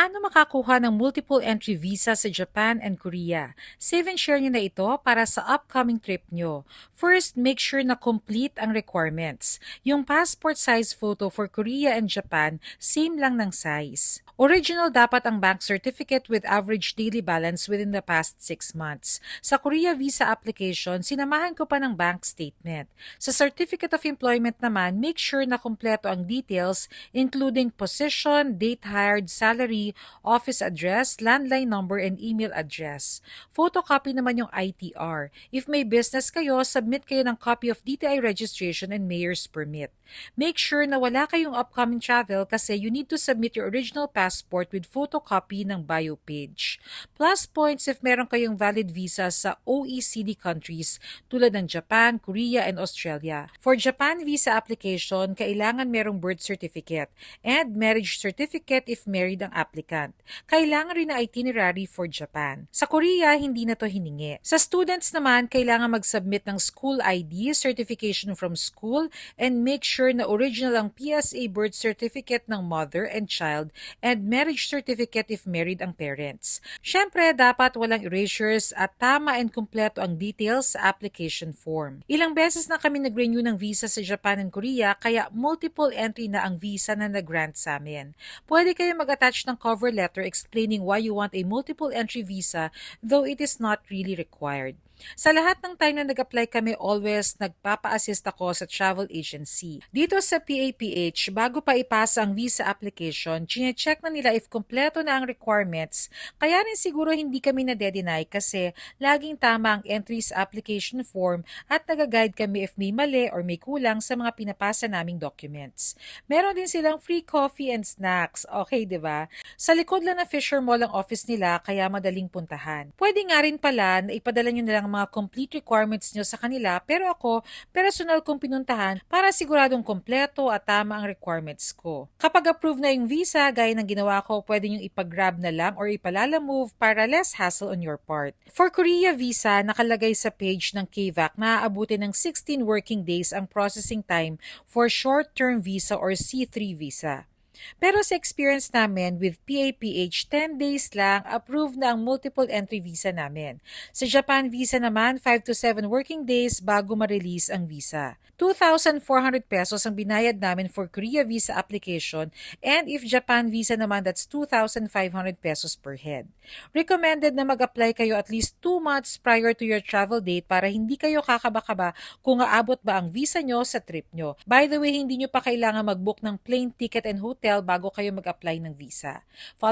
Paano makakuha ng multiple entry visa sa Japan and Korea? Save and share nyo na ito para sa upcoming trip nyo. First, make sure na complete ang requirements. Yung passport size photo for Korea and Japan, same lang ng size. Original dapat ang bank certificate with average daily balance within the past 6 months. Sa Korea visa application, sinamahan ko pa ng bank statement. Sa certificate of employment naman, make sure na kumpleto ang details including position, date hired, salary, office address, landline number, and email address. Photocopy naman yung ITR. If may business kayo, submit kayo ng copy of DTI registration and mayor's permit. Make sure na wala kayong upcoming travel kasi you need to submit your original passport with photocopy ng bio page. Plus points if meron kayong valid visa sa OECD countries tulad ng Japan, Korea, and Australia. For Japan visa application, kailangan merong birth certificate and marriage certificate if married ang applicant. Kailangan rin na itinerary for Japan. Sa Korea, hindi na to hiningi. Sa students naman, kailangan mag-submit ng school ID, certification from school, and make sure na original ang PSA birth certificate ng mother and child and marriage certificate if married ang parents. Syempre, dapat walang erasures at tama and kumpleto ang details sa application form. Ilang beses na kami nag-renew ng visa sa Japan and Korea, kaya multiple entry na ang visa na nag-grant sa amin. Pwede kayo mag-attach ng cover letter explaining why you want a multiple entry visa though it is not really required. Sa lahat ng time na nag-apply kami, always nagpapa-assist ako sa travel agency. Dito sa PAPH, bago pa ipasa ang visa application, chine-check na nila if kompleto na ang requirements. Kaya rin siguro hindi kami na-deny kasi laging tama ang entries application form at nag-guide kami if may mali or may kulang sa mga pinapasa naming documents. Meron din silang free coffee and snacks. Okay, di ba? Sa likod lang na Fisher Mall ang office nila kaya madaling puntahan. Pwede nga rin pala na ipadala nyo nilang mga complete requirements nyo sa kanila pero ako, personal kong pinuntahan para siguradong kompleto at tama ang requirements ko. Kapag approve na yung visa, gaya ng ginawa ko, pwede nyo ipag-grab na lang or ipalala-move para less hassle on your part. For Korea visa, nakalagay sa page ng KVAC na aabutin ng 16 working days ang processing time for short-term visa or C3 visa. Pero sa experience namin with PAPH, 10 days lang approved na ang multiple entry visa namin. Sa Japan visa naman, 5 to 7 working days bago ma-release ang visa. 2,400 pesos ang binayad namin for Korea visa application and if Japan visa naman, that's 2,500 pesos per head. Recommended na mag-apply kayo at least 2 months prior to your travel date para hindi kayo kakaba-kaba kung aabot ba ang visa nyo sa trip nyo. By the way, hindi nyo pa kailangan mag-book ng plane ticket and hotel bago kayo mag-apply ng visa. Follow